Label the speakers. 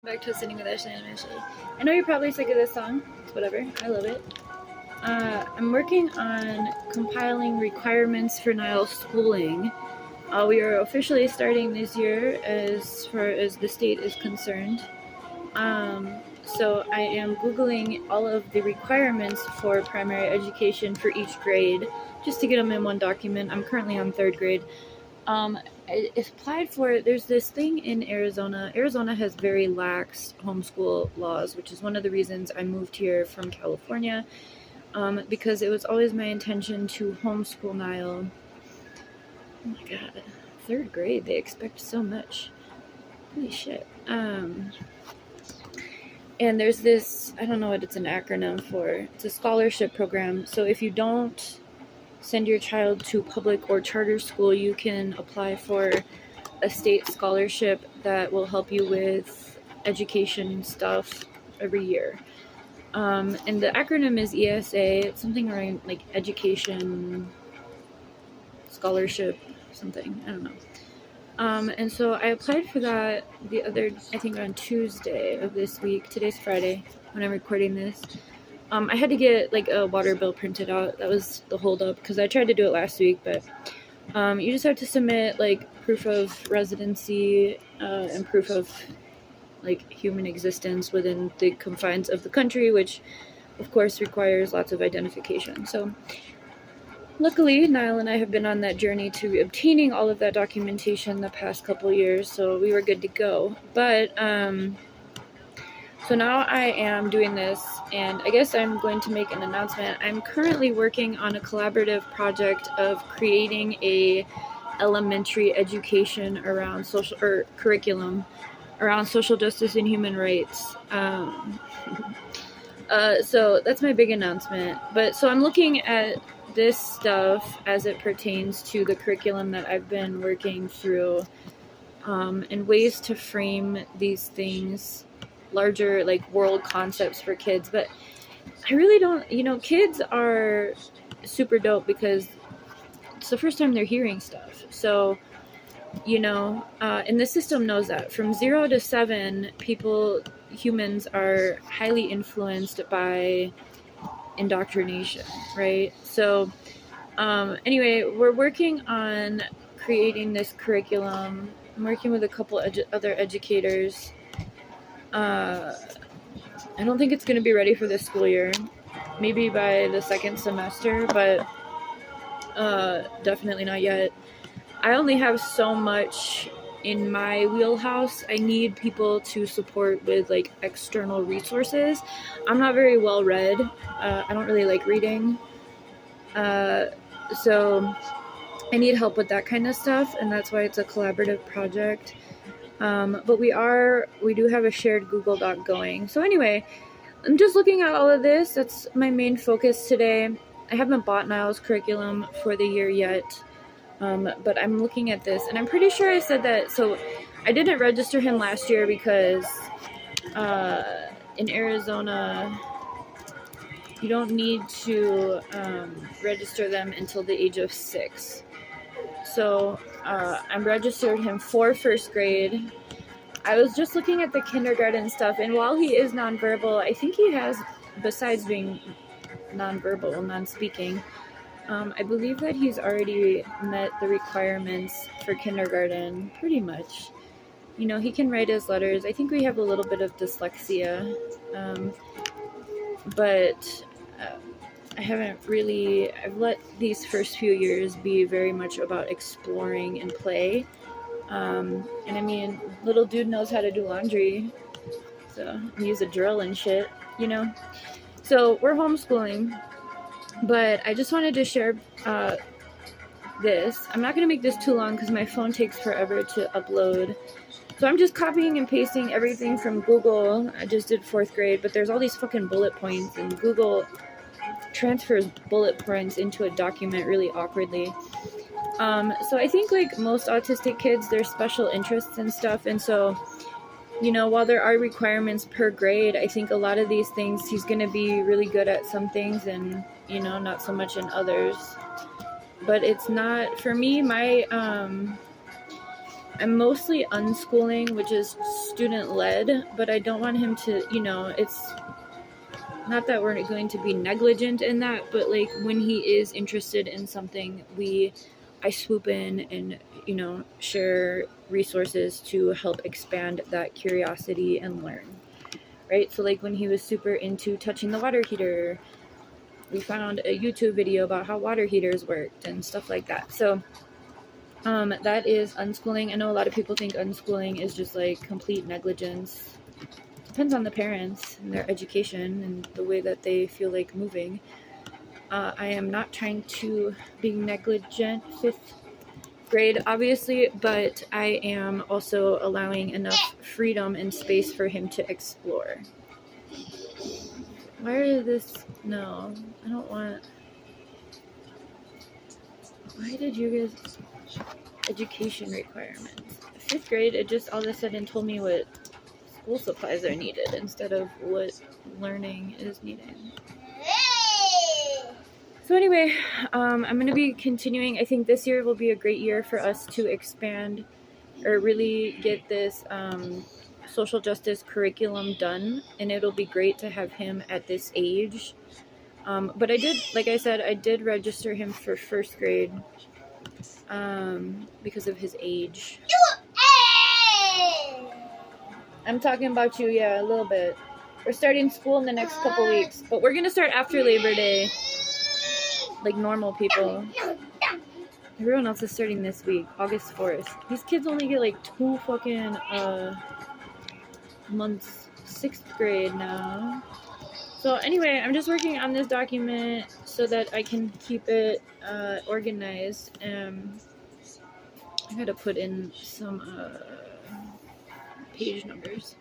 Speaker 1: Back to Sitting with Ashley and Ashley. I know you're probably sick of this song. It's whatever. I love it. I'm working on compiling requirements for Niall schooling. We are officially starting this year as far as the state is concerned. So I am Googling all of the requirements for primary education for each grade just to get them in one document. I'm currently on 3rd grade. I applied for, there's this thing in Arizona. Arizona has very lax homeschool laws, which is one of the reasons I moved here from California, because it was always my intention to homeschool Niall. Oh my god, 3rd grade, they expect so much. Holy shit. And there's this, I don't know what it's an acronym for, it's a scholarship program. So if you don't send your child to public or charter school, you can apply for a state scholarship that will help you with education stuff every year. And the acronym is ESA. It's something around like education scholarship something. I don't know. And so I applied for that I think on Tuesday of this week. Today's Friday when I'm recording this. I had to get like a water bill printed out. That was the holdup because I tried to do it last week, but you just have to submit like proof of residency and proof of like human existence within the confines of the country, which of course requires lots of identification. So luckily, Niall and I have been on that journey to obtaining all of that documentation the past couple years, so we were good to go. But so now I am doing this, and I guess I'm going to make an announcement. I'm currently working on a collaborative project of creating a elementary education around curriculum around social justice and human rights. So that's my big announcement. So I'm looking at this stuff as it pertains to the curriculum that I've been working through, and ways to frame these things, larger like world concepts for kids. But I really don't, kids are super dope because it's the first time they're hearing stuff. So, and the system knows that from 0 to 7, humans are highly influenced by indoctrination, right? So anyway, we're working on creating this curriculum. I'm working with a couple other educators. I don't think it's going to be ready for this school year. Maybe by the 2nd semester, but definitely not yet. I only have so much in my wheelhouse. I need people to support with like external resources. I'm not very well read. I don't really like reading. So I need help with that kind of stuff, and that's why it's a collaborative project. But we do have a shared Google Doc going. So anyway, I'm just looking at all of this. That's my main focus today. I haven't bought Niall's curriculum for the year yet, but I'm looking at this, and I'm pretty sure I said that. So I didn't register him last year because in Arizona, you don't need to register them until the age of 6. So I'm registered him for 1st grade. I was just looking at the kindergarten stuff, and while he is nonverbal, I think he has, besides being non-speaking, I believe that he's already met the requirements for kindergarten, pretty much. He can write his letters. I think we have a little bit of dyslexia, but I've let these first few years be very much about exploring and play. And I mean, little dude knows how to do laundry, so use a drill and shit, So we're homeschooling, but I just wanted to share this. I'm not going to make this too long because my phone takes forever to upload. So I'm just copying and pasting everything from Google. I just did 4th grade, but there's all these fucking bullet points, and Google transfers bullet points into a document really awkwardly. So I think like most autistic kids, there's special interests and stuff, and so, while there are requirements per grade, I think a lot of these things he's going to be really good at some things and, not so much in others. But it's not, for me, I'm mostly unschooling, which is student-led, but I don't want him to, you know, it's not that we're going to be negligent in that, but like when he is interested in something, I swoop in and, you know, share resources to help expand that curiosity and learn, right? So like when he was super into touching the water heater, we found a YouTube video about how water heaters worked and stuff like that. So that is unschooling. I know a lot of people think unschooling is just like complete negligence. Depends on the parents and their education and the way that they feel like moving. I am not trying to be negligent 5th grade, obviously, but I am also allowing enough freedom and space for him to explore. Why are this? No, I don't want. Why did you guys education requirements? 5th grade, it just all of a sudden told me what school supplies are needed instead of what learning is needed. So anyway, I'm going to be continuing. I think this year will be a great year for us to expand or really get this social justice curriculum done, and it'll be great to have him at this age. But I did, like I said, I did register him for 1st grade because of his age. I'm talking about you, yeah, a little bit. We're starting school in the next couple weeks, but we're going to start after Labor Day, like normal people. Everyone else is starting this week, August 4th. These kids only get like 2 fucking months, 6th grade now. So anyway, I'm just working on this document so that I can keep it organized. I gotta put in some page numbers.